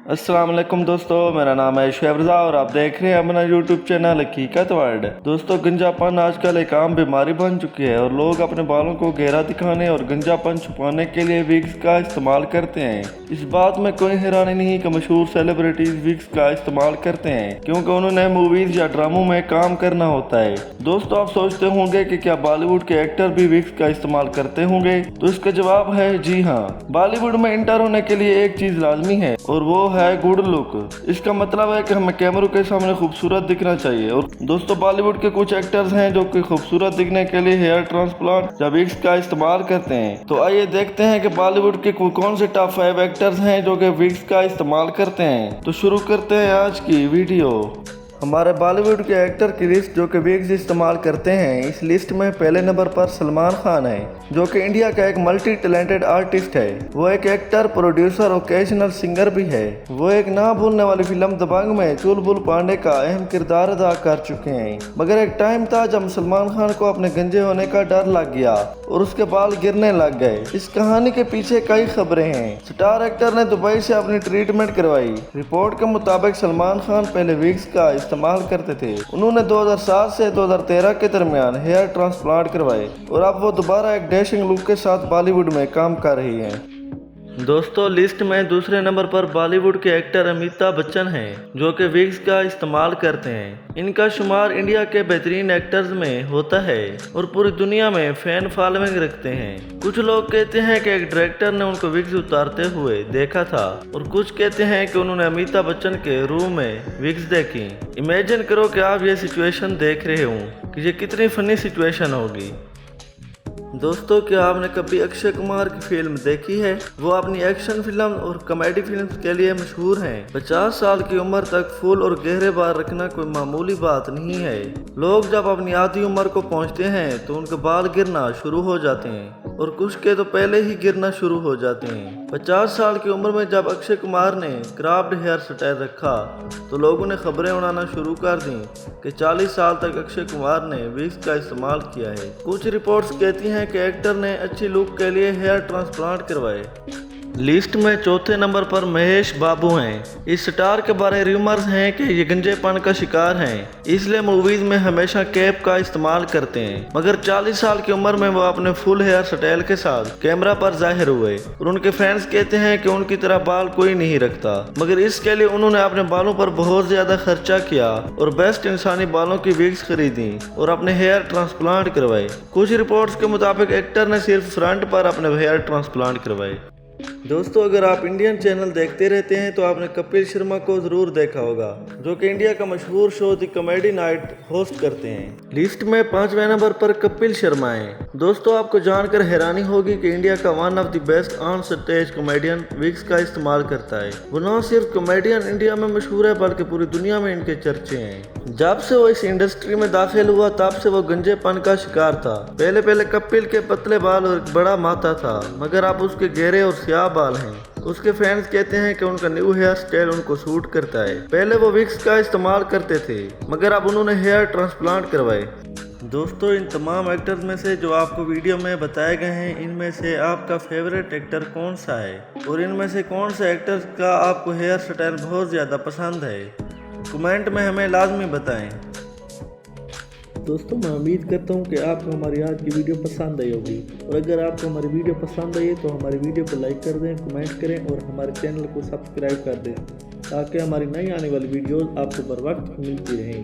अस्सलाम वालेकुम दोस्तों, मेरा नाम है शुएब रज़ा और आप देख रहे हैं अपना यूट्यूब चैनल हकीकत वर्ल्ड। दोस्तों, गंजापन आजकल एक आम बीमारी बन चुकी है और लोग अपने बालों को गहरा दिखाने और गंजापन छुपाने के लिए विग्स का इस्तेमाल करते हैं। इस बात में कोई हैरानी नहीं कि मशहूर सेलिब्रिटीज विग्स का इस्तेमाल करते हैं क्योंकि उन्होंने मूवीज या ड्रामों में काम करना होता है। दोस्तों, आप सोचते होंगे कि क्या बॉलीवुड के एक्टर भी विग्स का इस्तेमाल करते होंगे? तो इसका जवाब है जी हाँ। बॉलीवुड में एंटर होने के लिए एक चीज लाजमी है और वो है गुड लुक। इसका मतलब है कि हमें कैमरों के सामने खूबसूरत दिखना चाहिए। और दोस्तों, बॉलीवुड के कुछ एक्टर्स हैं जो कि खूबसूरत दिखने के लिए हेयर ट्रांसप्लांट या विग्स का इस्तेमाल करते हैं। तो आइए देखते हैं कि बॉलीवुड के कौन से टॉप 5 एक्टर्स हैं जो कि विग्स का इस्तेमाल करते हैं। तो शुरू करते हैं आज की वीडियो। हमारे बॉलीवुड के एक्टर की लिस्ट जो कि विग्स इस्तेमाल करते हैं, इस लिस्ट में पहले नंबर पर सलमान खान है जो कि इंडिया का एक मल्टी टैलेंटेड आर्टिस्ट है। वो एक एक्टर, प्रोड्यूसर, ओकेजनल सिंगर भी है। वो एक ना भूलने वाली फिल्म दबंग में चुलबुल पांडे का अहम किरदार अदा कर चुके हैं। मगर एक टाइम था जब सलमान खान को अपने गंजे होने का डर लग गया और उसके बाल गिरने लग गए। इस कहानी के पीछे कई खबरें हैं। स्टार एक्टर ने दुबई से अपनी ट्रीटमेंट करवाई। रिपोर्ट के मुताबिक सलमान खान पहले विग्स का इस्तेमाल करते थे। उन्होंने 2007 से 2013 के दरमियान हेयर ट्रांसप्लांट करवाए और अब वो दोबारा एक डैशिंग लुक के साथ बॉलीवुड में काम कर रही हैं। दोस्तों, लिस्ट में दूसरे नंबर पर बॉलीवुड के एक्टर अमिताभ बच्चन हैं जो कि विग्स का इस्तेमाल करते हैं। इनका शुमार इंडिया के बेहतरीन एक्टर्स में होता है और पूरी दुनिया में फैन फॉलोइंग रखते हैं। कुछ लोग कहते हैं कि एक डायरेक्टर ने उनको विग्स उतारते हुए देखा था और कुछ कहते हैं कि उन्होंने अमिताभ बच्चन के रूम में विग्स देखी। इमेजिन करो कि आप ये सिचुएशन देख रहे हो कि ये कितनी फनी सिचुएशन होगी। दोस्तों, क्या आपने कभी अक्षय कुमार की फिल्म देखी है? वो अपनी एक्शन फिल्म और कॉमेडी फिल्म्स के लिए मशहूर हैं। 50 साल की उम्र तक फुल और गहरे बाल रखना कोई मामूली बात नहीं है। लोग जब अपनी आधी उम्र को पहुंचते हैं तो उनके बाल गिरना शुरू हो जाते हैं और कुछ के तो पहले ही गिरना शुरू हो जाते हैं। 50 साल की उम्र में जब अक्षय कुमार ने क्राफ्ट हेयर स्टाइल रखा तो लोगों ने खबरें उड़ाना शुरू कर दी कि 40 साल तक अक्षय कुमार ने विग्स का इस्तेमाल किया है। कुछ रिपोर्ट्स कहती हैं कि एक्टर ने अच्छी लुक के लिए हेयर ट्रांसप्लांट करवाए। लिस्ट में चौथे नंबर पर महेश बाबू हैं। इस स्टार के बारे रूमर्स हैं कि ये गंजेपन का शिकार हैं, इसलिए मूवीज में हमेशा कैप का इस्तेमाल करते हैं। मगर 40 साल की उम्र में वो अपने फुल हेयर स्टाइल के साथ कैमरा पर जाहिर हुए और उनके फैंस कहते हैं कि उनकी तरह बाल कोई नहीं रखता। मगर इसके लिए उन्होंने अपने बालों पर बहुत ज्यादा खर्चा किया और बेस्ट इंसानी बालों की विग्स खरीदी और अपने हेयर ट्रांसप्लांट करवाए। कुछ रिपोर्ट्स के मुताबिक एक्टर ने सिर्फ फ्रंट पर अपने हेयर ट्रांसप्लांट करवाए। दोस्तों, अगर आप इंडियन चैनल देखते रहते हैं तो आपने कपिल शर्मा को जरूर देखा होगा जो कि इंडिया का मशहूर show the comedy night host करते हैं। लिस्ट में 5वें नंबर पर कपिल शर्मा है। दोस्तों, आपको जानकर हैरानी होगी कि इंडिया का one of the best on stage comedian wigs का इस्तेमाल करता है। वो न सिर्फ कॉमेडियन इंडिया में मशहूर है बल्कि पूरी दुनिया में इनके चर्चे हैं। जब से वो इस इंडस्ट्री में दाखिल हुआ तब से वो गंजेपन का शिकार था। पहले कपिल के पतले बाल और बड़ा माथा था, मगर अब उसके गहरे और स्याह बाल हैं। उसके फैंस कहते हैं कि उनका न्यू हेयर स्टाइल उनको सूट करता है। पहले वो विग्स का इस्तेमाल करते थे मगर अब उन्होंने हेयर ट्रांसप्लांट करवाए। दोस्तों, इन तमाम एक्टर्स में से जो आपको वीडियो में बताए गए हैं, इनमें से आपका फेवरेट एक्टर कौन सा है और इनमें से कौन से एक्टर्स का आपको हेयर स्टाइल बहुत ज़्यादा पसंद है? कमेंट में हमें लाजमी बताएं। दोस्तों, मैं उम्मीद करता हूँ कि आपको हमारी आज की वीडियो पसंद आई होगी और अगर आपको हमारी वीडियो पसंद आई तो हमारी वीडियो को लाइक कर दें, कमेंट करें और हमारे चैनल को सब्सक्राइब कर दें ताकि हमारी नई आने वाली वीडियोस आपको बर वक्त मिलती रहें।